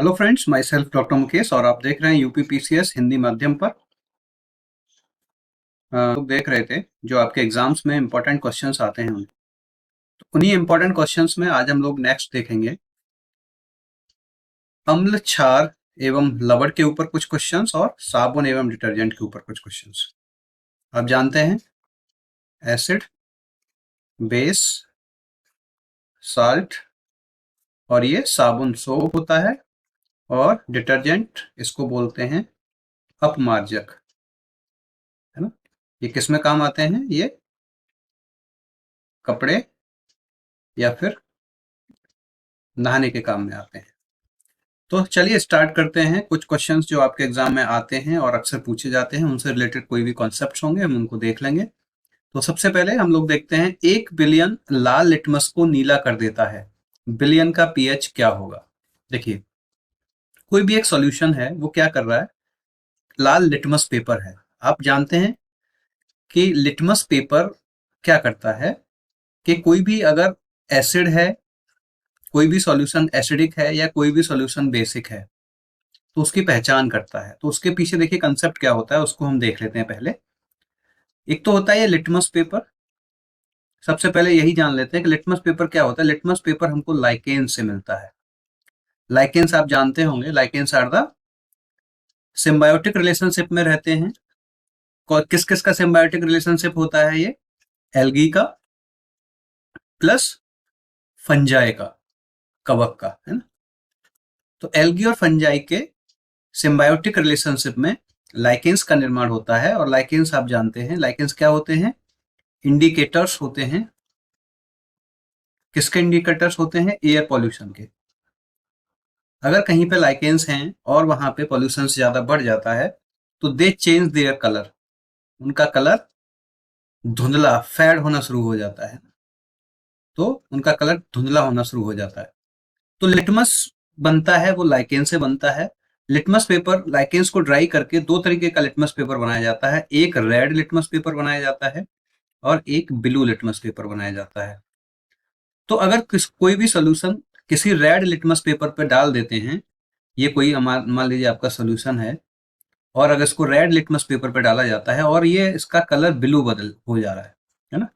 Hello friends, my self doctor Mukesh और आप देख रहे हैं यूपीपीसीएस हिंदी माध्यम पर। लोग देख रहे थे जो आपके एग्जाम्स में इंपॉर्टेंट क्वेश्चंस आते हैं तो उन्हीं इंपॉर्टेंट क्वेश्चंस में आज हम लोग नेक्स्ट देखेंगे अम्ल क्षार एवं लवण के ऊपर कुछ क्वेश्चंस और साबुन एवं डिटर्जेंट के ऊपर कुछ क्वेश्चंस। आप जानते हैं एसिड, बेस, साल्ट और ये साबुन सोप होता है और डिटर्जेंट इसको बोलते हैं अपमार्जक, है ना। ये किस में काम आते हैं? ये कपड़े या फिर नहाने के काम में आते हैं। तो चलिए स्टार्ट करते हैं। कुछ क्वेश्चंस जो आपके एग्जाम में आते हैं और अक्सर पूछे जाते हैं, उनसे रिलेटेड कोई भी कॉन्सेप्ट्स होंगे हम उनको देख लेंगे। तो सबसे पहले हम लोग देखते हैं 1 बिलियन लाल लिटमस को नीला कर देता है, बिलियन का पीएच क्या होगा? देखिए, कोई भी एक सॉल्यूशन है वो क्या कर रहा है, लाल लिटमस पेपर है। आप जानते हैं कि लिटमस पेपर क्या करता है कि कोई भी अगर एसिड है, कोई भी सॉल्यूशन एसिडिक है या कोई भी सॉल्यूशन बेसिक है तो उसकी पहचान करता है। तो उसके पीछे देखिए कंसेप्ट क्या होता है, उसको हम देख लेते हैं पहले। एक तो होता है ये लिटमस पेपर। सबसे पहले यही जान लेते हैं कि लिटमस पेपर क्या होता है। लिटमस पेपर हमको लाइकेन से मिलता है। लाइकेन्स आप जानते होंगे, lichens are the symbiotic relationship में रहते हैं। किस किस का सिम्बायोटिक रिलेशनशिप होता है? ये एल्गी का प्लस फंजाई का, कवक का, है ना। तो एल्गी और फंजाई के सिम्बायोटिक रिलेशनशिप में लाइकेन्स का निर्माण होता है। और लाइकेन्स आप जानते हैं, लाइकेन्स क्या होते हैं? इंडिकेटर्स होते हैं। किसके इंडिकेटर्स होते हैं? एयर पॉल्यूशन के। अगर कहीं पे लाइकेन्स हैं और वहां पे पॉल्यूशन ज्यादा बढ़ जाता है तो दे चेंज देयर कलर, उनका कलर धुंधला फेड होना शुरू हो जाता है। तो उनका कलर धुंधला होना शुरू हो जाता है। तो लिटमस बनता है वो लाइकेन से बनता है। लिटमस पेपर, लाइकेन्स को ड्राई करके दो तरीके का लिटमस पेपर बनाया जाता है। एक रेड लिटमस पेपर बनाया जाता है और एक ब्लू लिटमस पेपर बनाया जाता है। तो अगर कोई भी सोल्यूशन किसी रेड लिटमस पेपर पे डाल देते हैं, ये कोई मान लीजिए आपका सोल्यूशन है और अगर इसको रेड लिटमस पेपर पे डाला जाता है और ये इसका कलर ब्लू बदल हो जा रहा है ना।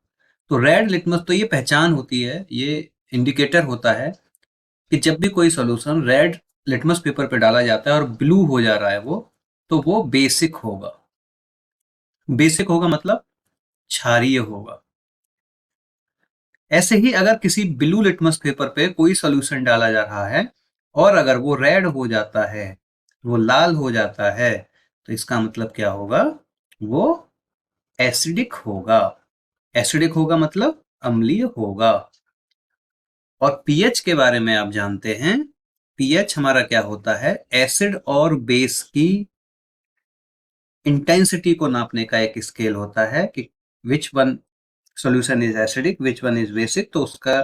तो रेड लिटमस, तो ये पहचान होती है, ये इंडिकेटर होता है कि जब भी कोई सोल्यूशन रेड लिटमस पेपर पे डाला जाता है और ब्लू हो जा रहा है वो, तो वो बेसिक होगा। बेसिक होगा मतलब क्षारीय होगा। ऐसे ही अगर किसी ब्लू लिटमस पेपर पे कोई सॉल्यूशन डाला जा रहा है और अगर वो रेड हो जाता है, वो लाल हो जाता है, तो इसका मतलब क्या होगा? वो एसिडिक होगा। एसिडिक होगा मतलब अम्लीय होगा। और पीएच के बारे में आप जानते हैं, पीएच हमारा क्या होता है? एसिड और बेस की इंटेंसिटी को नापने का एक स्केल होता है कि which one solution is acidic, which one is basic. तो उसका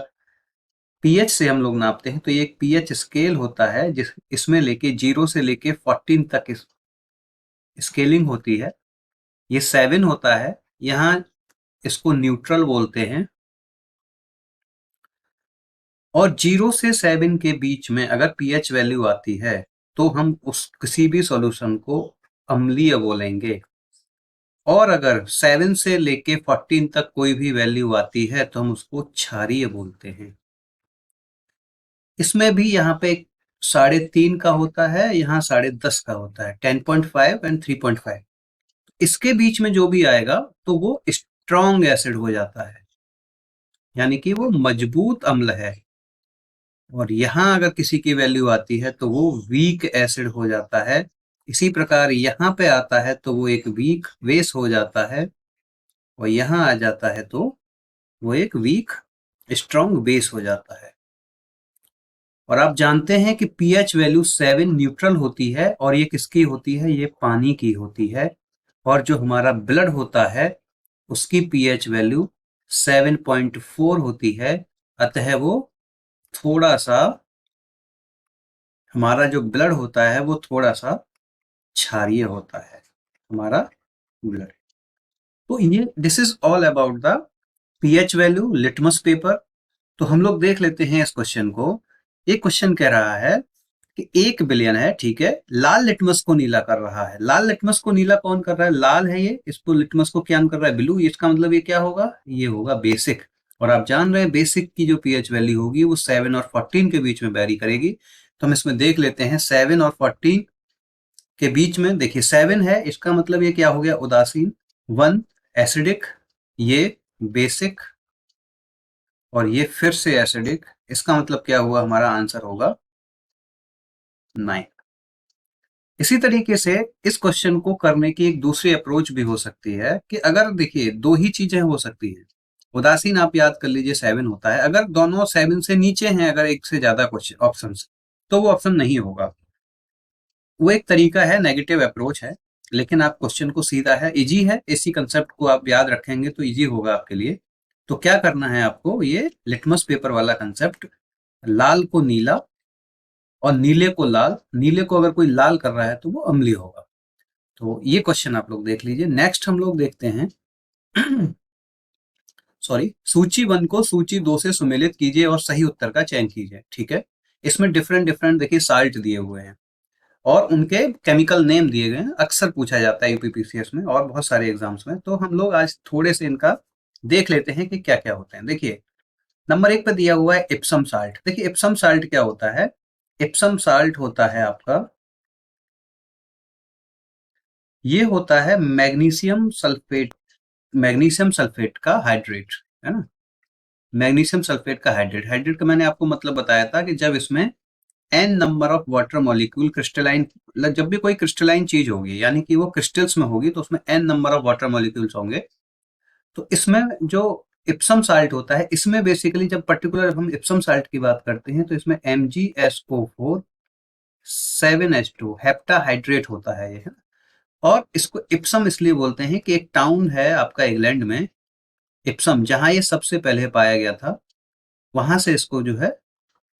पीएच से हम लोग नापते हैं। तो ये एक पीएच स्केल होता है जिस इसमें लेके 0 से लेके 14 तक स्केलिंग होती है। ये 7 होता है, यहाँ इसको न्यूट्रल बोलते हैं। और 0 से 7 के बीच में अगर पीएच वैल्यू आती है तो हम उस किसी भी सॉल्यूशन को अम्लीय बोलेंगे। और अगर 7 से लेके 14 तक कोई भी वैल्यू आती है तो हम उसको क्षारीय बोलते हैं। इसमें भी यहाँ पे 3.5 का होता है, यहाँ 10.5 का होता है, 10.5 एंड 3.5। इसके बीच में जो भी आएगा तो वो स्ट्रॉन्ग एसिड हो जाता है, यानी कि वो मजबूत अम्ल है। और यहाँ अगर किसी की वैल्यू आती है तो वो वीक एसिड हो जाता है। इसी प्रकार यहाँ पे आता है तो वो एक वीक बेस हो जाता है और यहाँ आ जाता है तो वो एक वीक स्ट्रॉन्ग बेस हो जाता है। और आप जानते हैं कि पीएच वैल्यू 7 न्यूट्रल होती है और ये किसकी होती है? ये पानी की होती है। और जो हमारा ब्लड होता है उसकी पीएच वैल्यू 7.4 होती है। अतः वो थोड़ा सा, हमारा जो ब्लड होता है वो थोड़ा सा क्षारीय होता है, हमारा ब्लड। तो ये this is all about the pH value, litmus paper. तो हम लोग देख लेते हैं इस क्वेश्चन को। एक क्वेश्चन कह रहा है कि 1 बिलियन है, ठीक है, लाल लिटमस को नीला कर रहा है। लाल लिटमस को नीला कौन कर रहा है? लाल है ये, इसको लिटमस को क्या कर रहा है? ब्लू। इसका मतलब ये क्या होगा? ये होगा बेसिक। और आप जान रहे हैं बेसिक की जो पीएच वैल्यू होगी वो 7 और 14 के बीच में वेरी करेगी। तो हम इसमें देख लेते हैं 7 और 14 के बीच में। देखिए 7 है, इसका मतलब ये क्या हो गया? उदासीन। 1 एसिडिक, ये बेसिक, और ये फिर से एसिडिक। इसका मतलब क्या हुआ? हमारा आंसर होगा 9। इसी तरीके से इस क्वेश्चन को करने की एक दूसरी अप्रोच भी हो सकती है कि अगर देखिए दो ही चीजें हो सकती हैं। उदासीन आप याद कर लीजिए 7 होता है, अगर दोनों 7 से नीचे हैं, अगर एक से ज्यादा क्वेश्चन ऑप्शन, तो वो ऑप्शन नहीं होगा। वो एक तरीका है, नेगेटिव अप्रोच है, लेकिन आप क्वेश्चन को सीधा है, इजी है, इसी कंसेप्ट को आप याद रखेंगे तो इजी होगा आपके लिए। तो क्या करना है आपको? ये लिटमस पेपर वाला कंसेप्ट, लाल को नीला और नीले को लाल। नीले को अगर कोई लाल कर रहा है तो वो अम्लीय होगा। तो ये क्वेश्चन आप लोग देख लीजिए। नेक्स्ट हम लोग देखते हैं सॉरी, सूची 1 को सूची 2 से सुमेलित कीजिए और सही उत्तर का चयन कीजिए। ठीक है, इसमें डिफरेंट डिफरेंट देखिए साल्ट दिए हुए हैं और उनके केमिकल नेम दिए गए हैं। अक्सर पूछा जाता है यूपीपीसीएस में और बहुत सारे एग्जाम्स में। तो हम लोग आज थोड़े से इनका देख लेते हैं कि क्या क्या होते हैं। देखिए नंबर 1 पे दिया हुआ है इप्सम साल्ट। देखिए इप्सम साल्ट क्या होता है? इप्सम साल्ट होता है आपका, ये होता है मैग्नीशियम सल्फेट, मैग्नीशियम सल्फेट का हाइड्रेट, है ना। मैग्नीशियम सल्फेट का हाइड्रेट, हाइड्रेट का मैंने आपको मतलब बताया था कि जब इसमें n number of water molecule crystalline, जब भी कोई क्रिस्टलाइन चीज होगी यानी कि वो क्रिस्टल्स में होगी तो उसमें n number of water molecules होंगे। तो इसमें जो इप्सम साल्ट होता है, इसमें बेसिकली जब पर्टिकुलर हम इप्सम साल्ट की बात करते हैं तो इसमें MgSO4 7H2 हेप्टाहाइड्रेट होता है ये, है ना। और इसको इप्सम इसलिए बोलते हैं कि एक टाउन है आपका इंग्लैंड में, इप्सम, जहां ये सबसे पहले पाया गया था, वहां से इसको जो है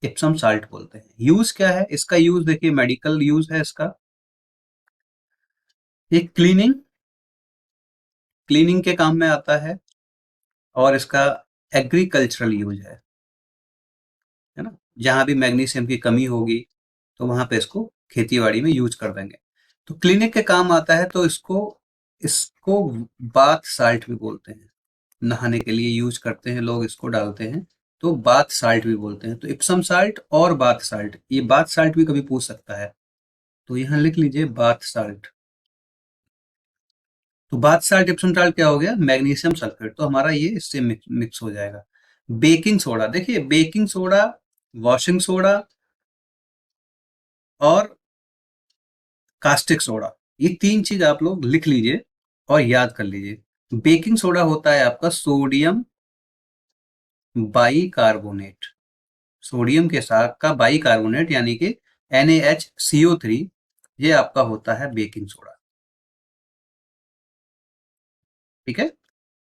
इप्सम साल्ट बोलते हैं। यूज क्या है इसका? यूज देखिए मेडिकल यूज है इसका, ये क्लीनिंग, क्लीनिंग के काम में आता है, और इसका एग्रीकल्चरल यूज है ना। जहां भी मैग्नीशियम की कमी होगी तो वहां पे इसको खेती बाड़ी में यूज कर देंगे। तो क्लिनिक के काम आता है, तो इसको इसको बाथ साल्ट भी बोलते हैं। नहाने के लिए यूज करते हैं लोग, इसको डालते हैं, तो बाथ साल्ट भी बोलते हैं। तो इप्सम साल्ट और बाथ साल्ट, ये बाथ साल्ट भी कभी पूछ सकता है, तो यहाँ लिख लीजिए बाथ साल्ट। तो बाथ साल्ट इप्सम साल्ट क्या हो गया? Magnesium sulphate. तो हमारा ये इससे मिक्स हो जाएगा। बेकिंग सोडा, देखिए बेकिंग सोडा, वॉशिंग सोडा और कास्टिक सोडा, ये 3 चीज आप लोग लिख लीजिए और याद कर लीजिए। बेकिंग सोडा होता है आपका सोडियम बाई कार्बोनेट, सोडियम के साथ का बाई कार्बोनेट यानी कि NaHCO3, ये आपका होता है बेकिंग सोडा। ठीक है,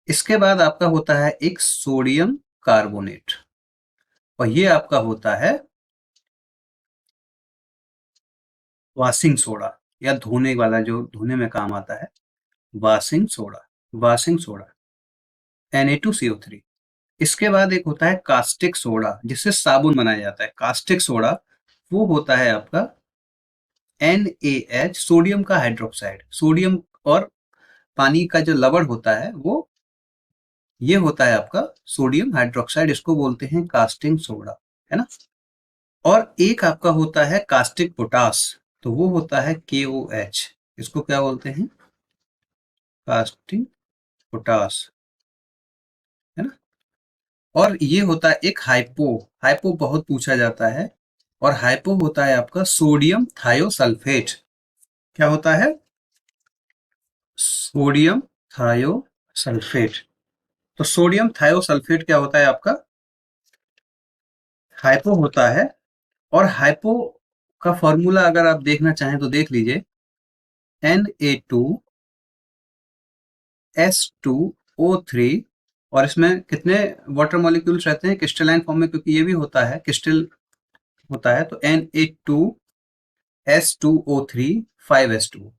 इसके बाद आपका होता है एक सोडियम कार्बोनेट, और ये आपका होता है वॉशिंग सोडा, या धोने वाला, जो धोने में काम आता है, washing soda, washing soda Na2CO3। इसके बाद एक होता है कास्टिक सोडा, जिससे साबुन बनाया जाता है, कास्टिक सोडा, वो होता है आपका NaH, सोडियम का हाइड्रोक्साइड। सोडियम और पानी का जो लवण होता है वो, ये होता है आपका सोडियम हाइड्रोक्साइड, इसको बोलते हैं कास्टिंग सोडा, है ना। और एक आपका होता है कास्टिक पोटास, तो वो होता है KOH, इसको क्या बोलते हैं? कास्टिंग पोटास, है ना। और ये होता है एक हाइपो, हाइपो बहुत पूछा जाता है, और हाइपो होता है आपका सोडियम थायोसल्फेट। क्या होता है? Sodium thiosulphate. तो सोडियम थायोसल्फेट क्या होता है आपका? हाइपो होता है। और हाइपो का फॉर्मूला अगर आप देखना चाहें तो देख लीजिए, Na2S2O3, और इसमें कितने वाटर मॉलिक्यूल्स रहते हैं क्रिस्टलाइन फॉर्म में, क्योंकि ये भी होता है क्रिस्टल होता है, तो Na2S2O3 5S2।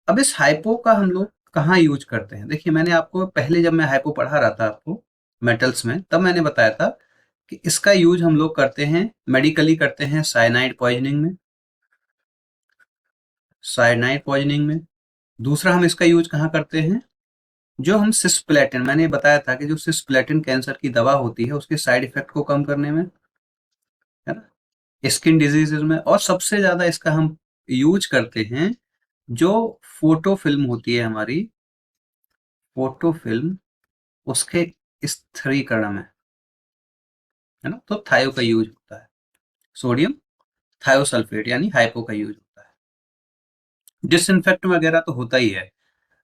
अब इस हाइपो का हम लोग कहाँ यूज करते हैं? देखिए मैंने आपको पहले जब मैं हाइपो पढ़ा रहा था आपको मेटल्स में, तब मैंने बताया था कि इसका यूज हम लोग करते हैं, मेडिकली करते हैं साइनाइड पॉइजनिंग में, साइनाइड पॉइजनिंग में। दूसरा हम इसका यूज कहाँ करते हैं, जो हम सिस्प्लेटिन, मैंने बताया था कि जो सिस्प्लेटिन कैंसर की दवा होती है उसके साइड इफेक्ट को कम करने में, है ना, स्किन डिजीजेज में। और सबसे ज्यादा इसका हम यूज करते हैं जो फोटो फिल्म होती है हमारी, फोटो फिल्म, उसके स्थिरीकरण में, है ना, तो थायो का यूज होता है, सोडियम थायोसल्फेट यानी हाइपो का यूज होता है। डिसइंफेक्ट वगैरह तो होता ही है,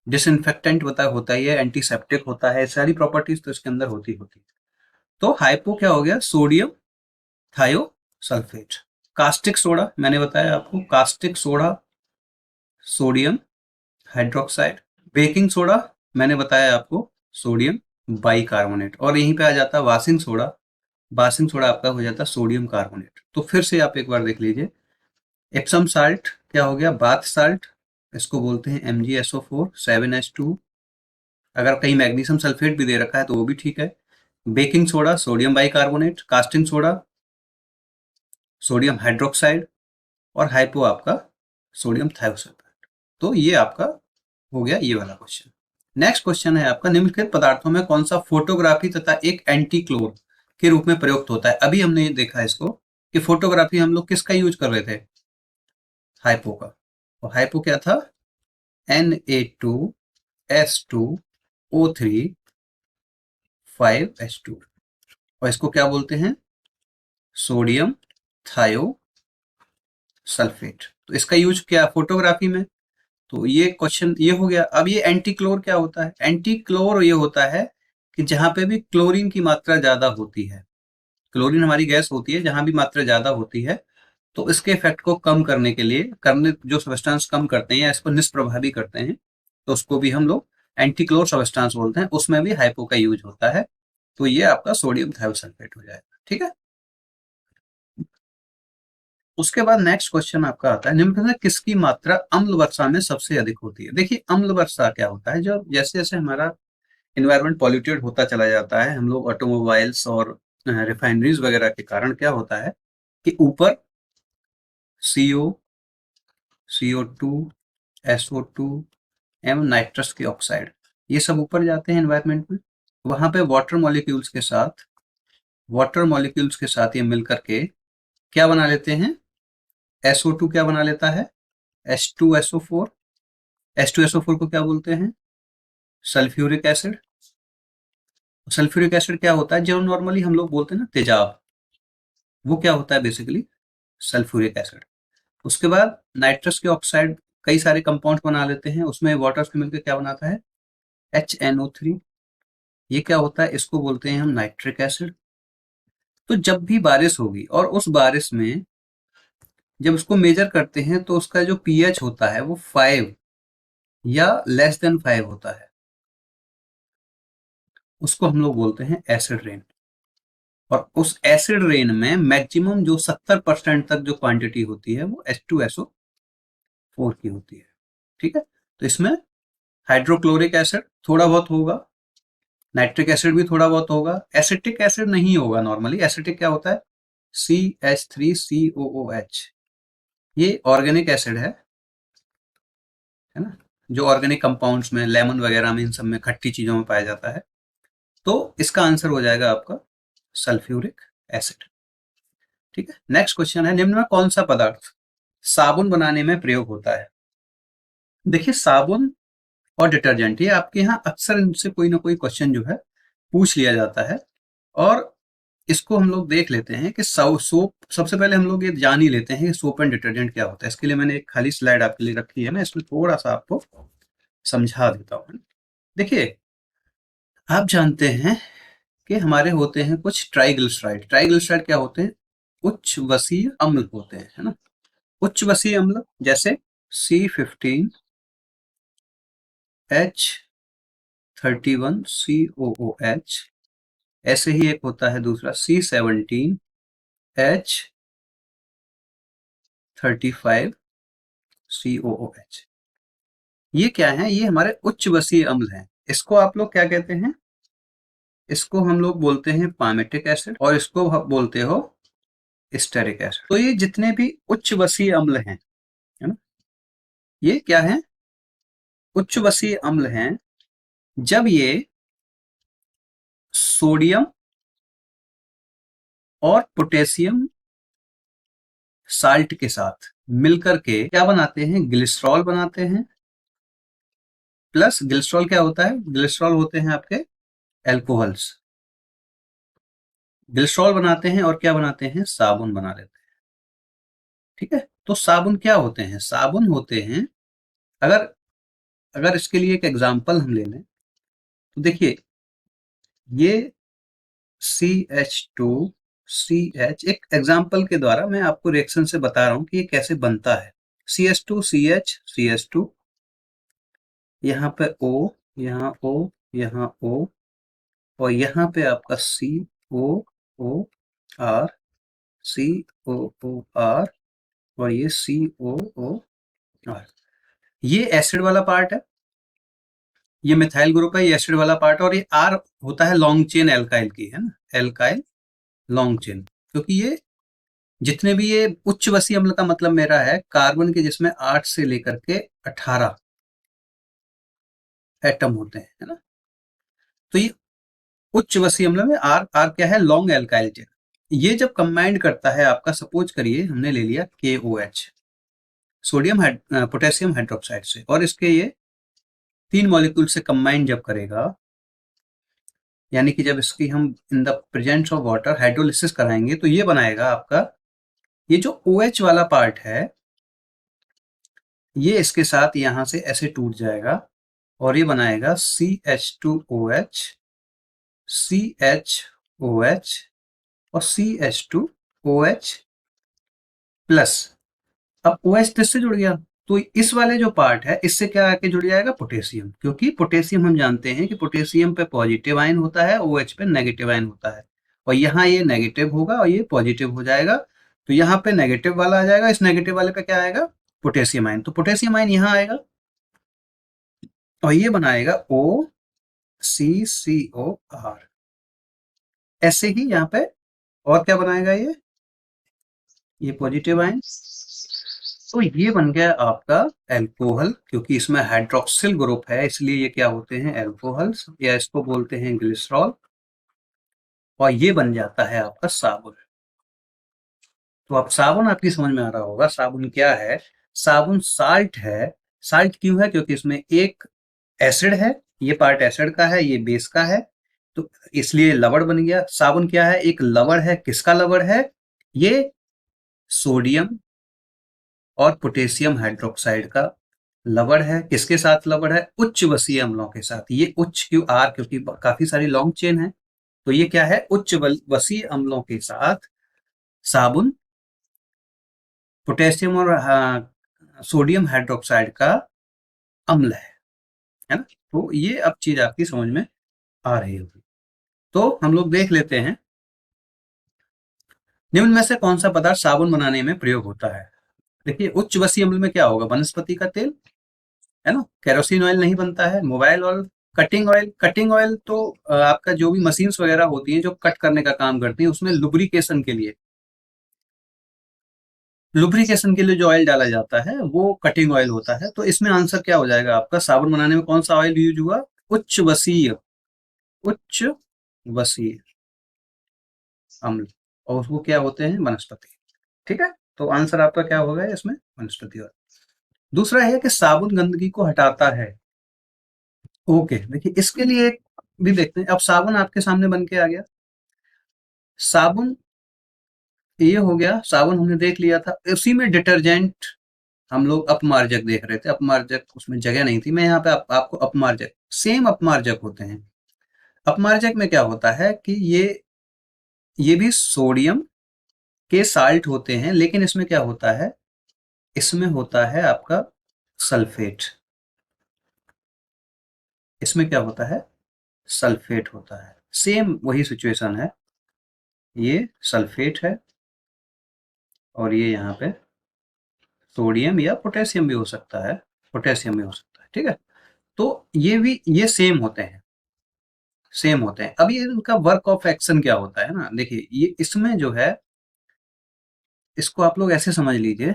डिसइंफेक्टेंट होता ही है, एंटीसेप्टिक होता है, सारी प्रॉपर्टीज तो इसके अंदर होती है। तो हाइपो क्या हो गया, सोडियम थायोसल्फेट। कास्टिक सोडा मैंने बताया आपको, caustic soda sodium hydroxide. Baking soda मैंने बताया आपको, सोडियम बाइकार्बोनेट। और यहीं पे आ जाता है वाशिंग सोडा, वाशिंग सोडा आपका हो जाता है सोडियम कार्बोनेट। तो फिर से आप एक बार देख लीजिए, एप्सम साल्ट क्या हो गया, बाथ साल्ट, इसको बोलते हैं MgSO4 7H2। अगर कहीं मैग्नीशियम सल्फेट भी दे रखा है तो वो भी ठीक है। Baking soda sodium bicarbonate, casting soda sodium hydroxide, और हाइपो आपका सोडियम थायोसल्फेट। तो ये आपका हो गया ये वाला क्वेश्चन। नेक्स्ट क्वेश्चन है आपका, निम्नलिखित पदार्थों में कौन सा फोटोग्राफी तथा एक एंटी क्लोर के रूप में प्रयुक्त होता है। अभी हमने ये देखा इसको कि फोटोग्राफी हम लोग किसका यूज कर रहे थे, हाइपो का। और हाइपो क्या था, Na2S2O3 5H2। और इसको क्या बोलते हैं, सोडियम थायोसल्फेट। तो इसका यूज क्या फोटोग्राफी में, तो ये क्वेश्चन ये हो गया। अब ये एंटी क्लोर क्या होता है, एंटी क्लोर ये होता है कि जहां पे भी क्लोरीन की मात्रा ज्यादा होती है, क्लोरीन हमारी गैस होती है, जहां भी मात्रा ज्यादा होती है तो इसके इफेक्ट को कम करने के लिए, करने जो सब्सटेंस कम करते हैं या इसको निष्प्रभावी करते हैं, तो उसको भी हम लोग एंटी क्लोर सब्सटेंस बोलते हैं, उसमें भी हाइपो का यूज होता है। तो ये आपका सोडियम थायोसल्फेट हो जाएगा, ठीक है। उसके बाद नेक्स्ट क्वेश्चन आपका आता है, निम्न में किसकी मात्रा अम्ल वर्षा में सबसे अधिक होती है। देखिए अम्ल वर्षा क्या होता है, जो जैसे जैसे हमारा इन्वायरमेंट पॉल्यूटेड होता चला जाता है, हम लोग ऑटोमोबाइल्स और रिफाइनरीज वगैरह के कारण क्या होता है कि ऊपर CO, CO2, SO2 एवं नाइट्रस के ऑक्साइड, ये सब ऊपर जाते हैं एनवायरमेंट में। वहां पे वाटर मॉलिक्यूल्स के साथ ये मिलकर के क्या बना लेते हैं, SO2 क्या बना लेता है, H2SO4। H2SO4 को क्या बोलते हैं, सल्फ्यूरिक एसिड। सल्फ्यूरिक एसिड क्या होता है, जो नॉर्मली हम लोग बोलते हैं ना तेजाब, वो क्या होता है बेसिकली सल्फ्यूरिक एसिड। उसके बाद नाइट्रस के ऑक्साइड कई सारे कंपाउंड बना लेते हैं, उसमें वाटर से मिलकर क्या बनाता है, HNO3। ये क्या होता है, इसको बोलते हैं हम नाइट्रिक एसिड। तो जब भी बारिश होगी और उस बारिश में जब उसको मेजर करते हैं तो उसका जो pH होता है वो 5 या लेस देन 5 होता है, उसको हम लोग बोलते हैं एसिड रेन। और उस एसिड रेन में मैक्सिमम जो 70% तक जो क्वांटिटी होती है वो H2SO4 की होती है, ठीक है। तो इसमें हाइड्रोक्लोरिक एसिड थोड़ा बहुत होगा, नाइट्रिक एसिड भी थोड़ा बहुत होगा, एसिटिक एसिड नहीं होगा। नॉर्मली एसिटिक क्या होता है, CH3COOH, ये ऑर्गेनिक एसिड है ना, जो ऑर्गेनिक कंपाउंड्स में लेमन वगैरह में इन सब में खट्टी चीजों में पाया जाता है। तो इसका आंसर हो जाएगा आपका सल्फ्यूरिक एसिड, ठीक है। नेक्स्ट क्वेश्चन है, निम्न में कौन सा पदार्थ साबुन बनाने में प्रयोग होता है। देखिए साबुन और डिटर्जेंट, ये आपके यहाँ अक्सर इनसे कोई ना कोई क्वेश्चन जो है पूछ लिया जाता है। और इसको हम लोग देख लेते हैं कि सोप, सबसे पहले हम लोग ये जान ही लेते हैं कि सोप एंड डिटर्जेंट क्या होता है। इसके लिए मैंने एक खाली स्लाइड आपके लिए रखी है, मैं इसमें थोड़ा सा आपको समझा देता हूँ। देखिए आप जानते हैं कि हमारे होते हैं कुछ ट्राइग्लिसराइड। ट्राइग्लिसराइड क्या होते हैं, उच्च वसीय अम्ल होते हैं, है ना। उच्च वसीय अम्ल जैसे C15H31COOH, ऐसे ही एक होता है दूसरा C17H35COOH। ये क्या है, ये हमारे उच्च वसीय अम्ल हैं। इसको आप लोग क्या कहते हैं, इसको हम लोग बोलते हैं पामेटिक एसिड, और इसको बोलते हो स्टेरिक एसिड। तो ये जितने भी उच्च वसीय अम्ल हैं, है ना, ये क्या है? उच्च बसीय अम्ल हैं जब ये सोडियम और पोटेशियम साल्ट के साथ मिलकर के क्या बनाते हैं? ग्लिसरॉल बनाते हैं। प्लस ग्लिसरॉल क्या होता है? ग्लिसरॉल होते हैं आपके एल्कोहल्स। ग्लिसरॉल बनाते हैं और क्या बनाते हैं? साबुन बना लेते हैं। ठीक है, तो साबुन क्या होते हैं? साबुन होते हैं, अगर अगर इसके लिए एक एग्जांपल हम ले लें तो देखिए, ये CH2CH एक एग्जांपल के द्वारा मैं आपको रिएक्शन से बता रहा हूं कि ये कैसे बनता है। CH2CH, यहाँ पे O, यहाँ O, यहाँ O, और यहाँ पे आपका COOR, COOR, और ये COOR। ये एसिड वाला पार्ट है, ये मिथाइल ग्रुप है, ये एसिड वाला पार्ट है, और ये R होता है लॉन्ग चेन एल्काइल की, है ना, एल्काइल लॉन्ग चेन। क्योंकि ये जितने भी ये उच्च वसीय अम्ल का मतलब मेरा है कार्बन के जिसमें 8 से लेकर के 18 एटम होते हैं, है ना। तो ये उच्च वसीय अम्ल में आर आर क्या है? Long alkyl chain. ये जब कंबाइंड करता है आपका, सपोज करिए हमने ले लिया KOH, सोडियम पोटेशियम हाइड्रोक्साइड से, और इसके ये 3 मॉलिक्यूल से कंबाइन जब करेगा, यानी कि जब इसकी हम in the presence of water hydrolysis कराएंगे, तो ये बनाएगा आपका, ये जो OH वाला पार्ट है ये इसके साथ यहां से ऐसे टूट जाएगा और ये बनाएगा CH2OH, CHOH और CH2OH प्लस। अब OH किससे जुड़ गया? तो इस वाले जो पार्ट है इससे क्या आके जुड़ जाएगा? पोटेशियम। क्योंकि पोटेशियम हम जानते हैं कि पोटेशियम पे पॉजिटिव आयन होता है, OH पे नेगेटिव आयन होता है, और यहाँ ये नेगेटिव होगा और ये पॉजिटिव हो जाएगा, तो यहाँ पे नेगेटिव वाला आ जाएगा, इस नेगेटिव वाले पे क्या आएगा? Potassium ion. तो पोटेशियम आयन यहाँ आएगा और ये बनाएगा OCCOR। ऐसे ही यहाँ पे और क्या बनाएगा? ये पॉजिटिव आयन। तो ये बन गया आपका एल्कोहल, क्योंकि इसमें हाइड्रोक्सिल ग्रुप है इसलिए ये क्या होते हैं? एल्कोहल्स, या इसको बोलते हैं ग्लिसरॉल, और ये बन जाता है आपका साबुन। तो अब साबुन आपकी समझ में आ रहा होगा साबुन क्या है। साबुन साल्ट है। साल्ट क्यों है? क्योंकि इसमें एक एसिड है, ये पार्ट एसिड का है, ये बेस का है, तो इसलिए लवण बन गया। साबुन क्या है? एक लवण है। किसका लवण है? ये सोडियम और पोटेशियम हाइड्रोक्साइड का लवण है। किसके साथ लवण है? उच्च वसीय अम्लों के साथ। ये उच्च क्यों? आर, क्योंकि काफी सारी लॉन्ग चेन है, तो ये क्या है? उच्च वसीय अम्लों के साथ साबुन पोटेशियम और सोडियम हाइड्रोक्साइड का अम्ल है ना। तो ये अब चीज आपकी समझ में आ रही होगी। तो हम लोग देख लेते हैं, निम्न में से कौन सा पदार्थ साबुन बनाने में प्रयोग होता है? देखिए, उच्च वसीय अम्ल में क्या होगा? वनस्पति का तेल, है ना। केरोसिन ऑयल नहीं बनता है। Mobile oil, cutting oil. Cutting oil तो आपका जो भी मशीन्स वगैरह होती हैं जो कट करने का काम करती हैं, उसमें लुब्रिकेशन के लिए जो ऑयल डाला जाता है वो कटिंग ऑयल होता है। तो इसमें आंसर क्या हो जाएगा आपका? साबुन बनाने में कौन सा ऑयल यूज हुआ? उच्च वसीय, उच्च वसीय अम्ल, और वो क्या होते हैं? वनस्पति। ठीक है, तो आंसर आपका क्या होगा इसमें? वनस्पति ऑयल। दूसरा है कि साबुन गंदगी को हटाता है। ओके, देखिए इसके लिए एक भी देखते हैं। अब साबुन आपके सामने बन के आ गया। साबुन ये हो गया, साबुन हमने देख लिया था। उसी में डिटर्जेंट हम लोग अपमार्जक देख रहे थे। अपमार्जक, उसमें जगह नहीं थी, मैं यहाँ पे आपको अपमार्जक, सेम अपमार्जक होते हैं। अपमार्जक में क्या होता है कि ये भी सोडियम के साल्ट होते हैं, लेकिन इसमें क्या होता है? इसमें होता है आपका सल्फेट। इसमें क्या होता है? सल्फेट होता है। सेम वही सिचुएशन है, ये सल्फेट है और ये यहाँ पे सोडियम या पोटेशियम भी हो सकता है, पोटेशियम भी हो सकता है। ठीक है, तो ये भी ये सेम होते हैं, सेम होते हैं। अब ये इनका वर्क ऑफ एक्शन क्या होता है ना, देखिए ये इसमें जो है, इसको आप लोग ऐसे समझ लीजिए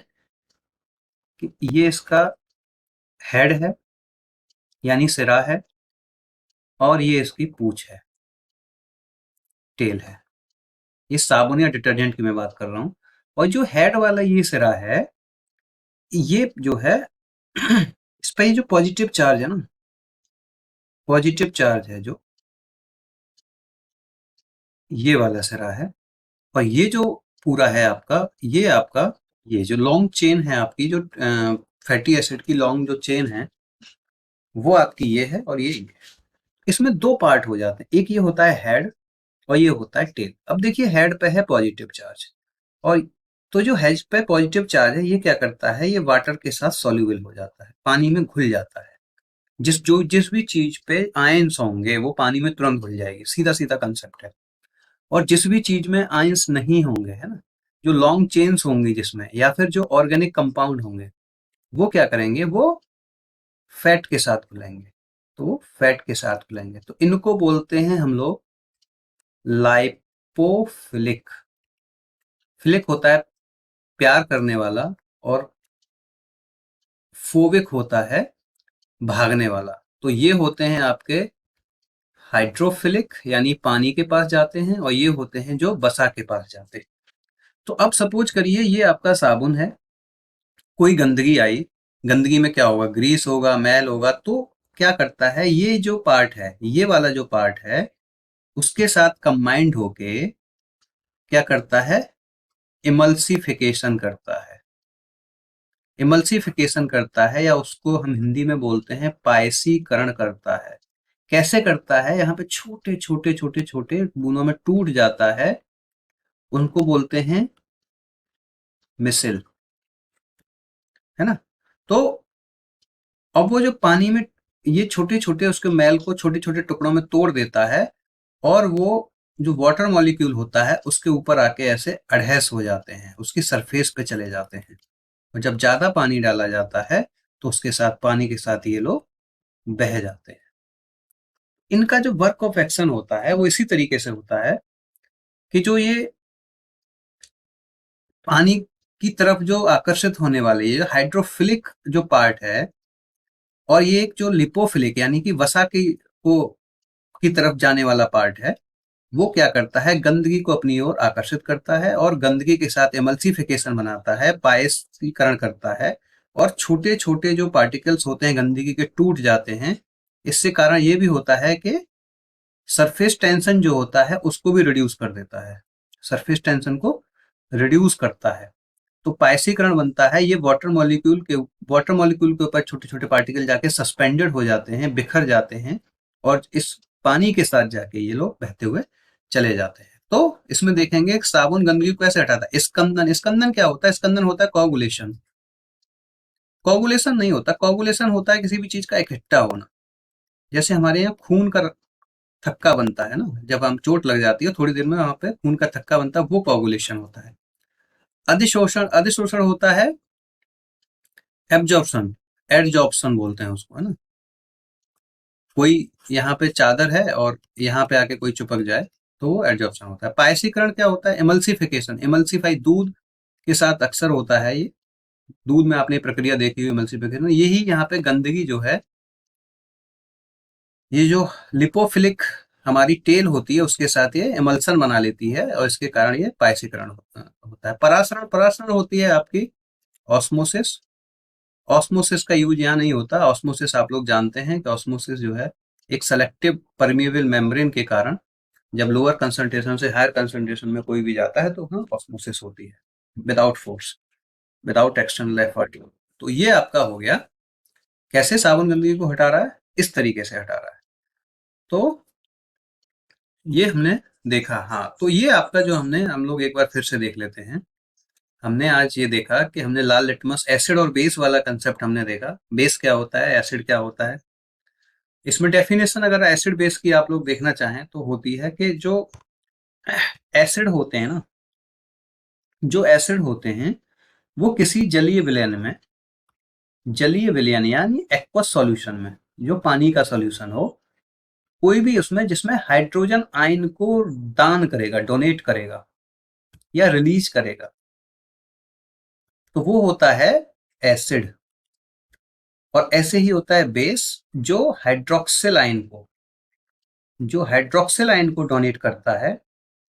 कि ये इसका हेड है यानी सिरा है, और ये इसकी पूंछ है, टेल है। ये साबुन या डिटर्जेंट की मैं बात कर रहा हूँ। और जो हेड वाला ये सिरा है, ये जो है इस पे ये जो पॉजिटिव चार्ज है ना, पॉजिटिव चार्ज है जो, ये वाला सिरा है। और ये जो पूरा है आपका, ये आपका, ये जो लॉन्ग चेन है आपकी, जो फैटी एसिड की लॉन्ग जो चेन है, वो आपकी ये है और ये। इसमें दो पार्ट हो जाते हैं, एक ये होता है हेड और ये होता है टेल। अब देखिए हेड पे है पॉजिटिव चार्ज, और तो जो हेड पे पॉजिटिव चार्ज है, ये क्या करता है, ये वाटर के साथ सॉल्यूबल हो जाता है, पानी में घुल जाता है। जिस भी चीज पे आयंस होंगे वो पानी में तुरंत घुल जाएगी, सीधा सीधा कंसेप्ट है। और जिस भी चीज में आयंस नहीं होंगे, है ना, जो लॉन्ग चेन्स होंगी जिसमें, या फिर जो ऑर्गेनिक कंपाउंड होंगे, वो क्या करेंगे, वो फैट के साथ घुलेंगे। तो वो फैट के साथ घुलेंगे, तो इनको बोलते हैं हम लोग लाइपोफिलिक। फिलिक होता है प्यार करने वाला, और फोबिक होता है भागने वाला। तो ये होते हैं आपके हाइड्रोफिलिक, यानी पानी के पास जाते हैं, और ये होते हैं जो वसा के पास जाते हैं। तो अब सपोज करिए ये आपका साबुन है, कोई गंदगी आई, गंदगी में क्या होगा, ग्रीस होगा, मैल होगा, तो क्या करता है, ये जो पार्ट है, ये वाला जो पार्ट है, उसके साथ कंबाइंड होके क्या करता है, इमल्सिफिकेशन करता है। इमल्सिफिकेशन करता है, या उसको हम हिंदी में बोलते हैं पायसीकरण करता है। कैसे करता है, यहाँ पे छोटे छोटे छोटे छोटे बूंदों में टूट जाता है, उनको बोलते हैं मिसिल, है ना। तो अब वो जो पानी में ये छोटे छोटे उसके मैल को छोटे छोटे टुकड़ों में तोड़ देता है, और वो जो वाटर मॉलिक्यूल होता है उसके ऊपर आके ऐसे अडहेस हो जाते हैं, उसकी सरफेस पे चले जाते हैं। और जब ज्यादा पानी डाला जाता है तो उसके साथ, पानी के साथ ये लोग बह जाते हैं। इनका जो वर्क ऑफ एक्शन होता है वो इसी तरीके से होता है कि जो ये पानी की तरफ जो आकर्षित होने वाले ये हाइड्रोफिलिक जो पार्ट है, और ये एक जो लिपोफिलिक यानी कि वसा की को की तरफ जाने वाला पार्ट है, वो क्या करता है, गंदगी को अपनी ओर आकर्षित करता है, और गंदगी के साथ एमल्सिफिकेशन बनाता है, पायसीकरण करता है, और छोटे छोटे जो पार्टिकल्स होते हैं गंदगी के टूट जाते हैं। इससे कारण ये भी होता है कि सरफेस टेंशन जो होता है उसको भी रिड्यूस कर देता है, सरफेस टेंशन को रिड्यूस करता है। तो पायसीकरण बनता है, ये वाटर मॉलिक्यूल के ऊपर छोटे छोटे पार्टिकल जाके सस्पेंडेड हो जाते हैं, बिखर जाते हैं, और इस पानी के साथ जाके ये लोग बहते हुए चले जाते हैं। तो इसमें देखेंगे साबुन गंदगी को कैसे हटाता है। स्कंदन, स्कंदन क्या होता है, स्कंदन होता है कोगुलेशन। कोगुलेशन नहीं होता, कोगुलेशन होता है किसी भी चीज का इकट्ठा होना। जैसे हमारे यहाँ खून का थक्का बनता है ना, जब हम चोट लग जाती है थोड़ी देर में वहां पे खून का थक्का बनता है, वो कोगुलेशन होता है। अधिशोषण, अधिशोषण होता है एब्जॉर्प्शन, एडजॉर्प्शन बोलते हैं उसको, है ना। कोई यहाँ पे चादर है और यहाँ पे आके कोई चिपक जाए तो वो एडजॉर्प्शन होता है। पायसीकरण क्या होता है, इमल्सिफिकेशन, इमल्सिफाई दूध के साथ अक्सर होता है ये, दूध में आपने प्रक्रिया देखी हुई इमल्सिफिकेशन। यही यहाँ पे गंदगी जो है, ये जो लिपोफिलिक हमारी टेल होती है उसके साथ ये इमल्सन बना लेती है, और इसके कारण ये पायसीकरण होता है। परासरण, परासरण होती है आपकी ऑस्मोसिस। ऑस्मोसिस का यूज यहाँ नहीं होता। ऑस्मोसिस आप लोग जानते हैं कि ऑस्मोसिस जो है एक सेलेक्टिव परमिएबल मेम्ब्रेन के कारण, जब लोअर कंसंट्रेशन से हायर कंसंट्रेशन में कोई भी जाता है तो हाँ ऑस्मोसिस होती है, without force, without external effort. तो ये आपका हो गया कैसे साबुन गंदगी को हटा रहा है, इस तरीके से हटा रहा है। तो ये हमने देखा। हाँ, तो ये आपका जो हमने, हम लोग एक बार फिर से देख लेते हैं। हमने आज ये देखा कि हमने लाल लिटमस एसिड और बेस वाला कंसेप्ट हमने देखा। बेस क्या होता है, एसिड क्या होता है। इसमें डेफिनेशन अगर एसिड बेस की आप लोग देखना चाहें तो होती है कि जो एसिड होते हैं ना, जो एसिड होते हैं वो किसी जलीय विलयन में, जलीय विलयन यानी एक्वस सॉल्यूशन में, जो पानी का सॉल्यूशन हो, कोई भी उसमें जिसमें हाइड्रोजन आयन को दान करेगा, डोनेट करेगा या रिलीज करेगा, तो वो होता है एसिड। और ऐसे ही होता है बेस जो हाइड्रोक्सिल आयन को डोनेट करता है,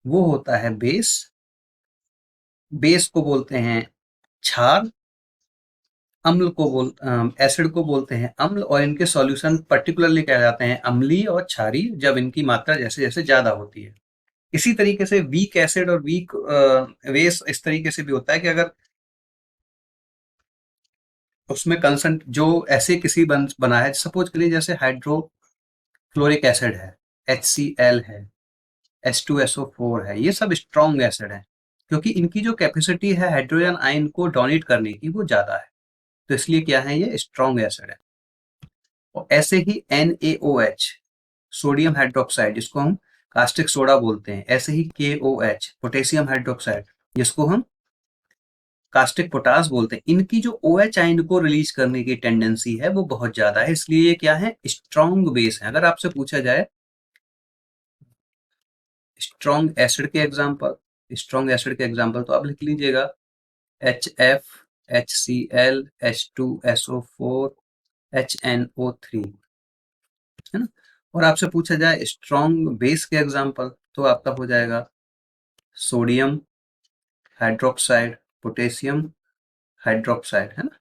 वो होता है बेस। बेस को बोलते हैं क्षार, एसिड को बोलते हैं अम्ल, और इनके सॉल्यूशन पर्टिकुलरली क्या जाते हैं अम्लीय और क्षारीय, जब इनकी मात्रा जैसे जैसे ज्यादा होती है। इसी तरीके से वीक एसिड और वीक बेस इस तरीके से भी होता है कि अगर उसमें कंसंट जो ऐसे किसी बना है, सपोज करिए जैसे हाइड्रोक्लोरिक एसिड है, HCl है, H2SO4 है, ये सब स्ट्रॉन्ग एसिड है क्योंकि इनकी जो कैपेसिटी है हाइड्रोजन आयन को डोनेट करने की वो ज्यादा है, तो इसलिए क्या है ये स्ट्रॉन्ग एसिड है। और ऐसे ही NaOH सोडियम हाइड्रोक्साइड जिसको हम कास्टिक सोडा बोलते हैं, ऐसे ही KOH पोटेशियम हाइड्रोक्साइड जिसको हम कास्टिक पोटास बोलते हैं, इनकी जो OH आयन को रिलीज करने की टेंडेंसी है वो बहुत ज्यादा है, इसलिए ये क्या है स्ट्रॉन्ग बेस है। अगर आपसे पूछा जाए स्ट्रॉन्ग एसिड के एग्जांपल तो आप लिख लीजिएगा HF, HCl, H2SO4, HNO3, है ना। और आपसे पूछा जाए स्ट्रॉन्ग बेस के एग्जांपल तो आपका हो जाएगा सोडियम हाइड्रोक्साइड, पोटेशियम हाइड्रोक्साइड, है ना।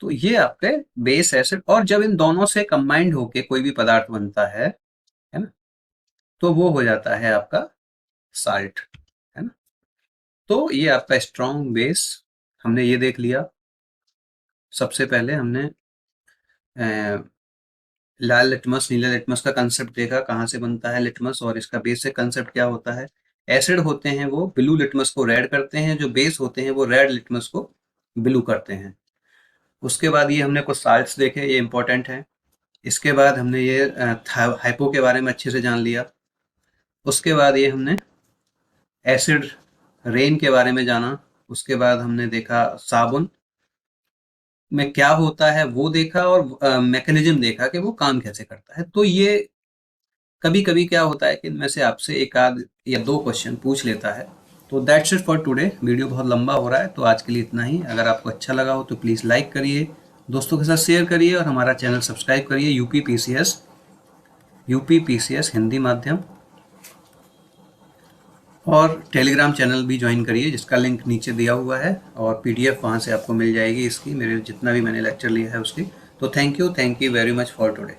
तो ये आपके बेस एसिड, और जब इन दोनों से कंबाइंड होके कोई भी पदार्थ बनता है ना, तो वो हो जाता है आपका साल्ट, है ना। तो ये आपका स्ट्रॉन्ग बेस हमने ये देख लिया। सबसे पहले हमने लाल लिटमस नीला लिटमस का कंसेप्ट देखा, कहाँ से बनता है लिटमस और इसका बेसिक कंसेप्ट क्या होता है। एसिड होते हैं वो ब्लू लिटमस को रेड करते हैं, जो बेस होते हैं वो रेड लिटमस को ब्लू करते हैं। उसके बाद ये हमने कुछ साल्ट्स देखे, ये इंपॉर्टेंट है। इसके बाद हमने ये हाइपो के बारे में अच्छे से जान लिया। उसके बाद ये हमने एसिड रेन के बारे में जाना। उसके बाद हमने देखा साबुन में क्या होता है वो देखा, और मैकेनिज्म देखा कि वो काम कैसे करता है। तो ये कभी कभी क्या होता है कि इनमें से आपसे एक आध या दो क्वेश्चन पूछ लेता है। तो that's it for today. Video बहुत लंबा हो रहा है तो आज के लिए इतना ही। अगर आपको अच्छा लगा हो तो प्लीज़ लाइक करिए, दोस्तों के साथ शेयर करिए और हमारा चैनल सब्सक्राइब करिए। यूपी पीसीएस हिंदी माध्यम, और टेलीग्राम चैनल भी ज्वाइन करिए जिसका लिंक नीचे दिया हुआ है, और PDF वहाँ से आपको मिल जाएगी इसकी, मेरे जितना भी मैंने लेक्चर लिया है उसकी। तो thank you very much for today.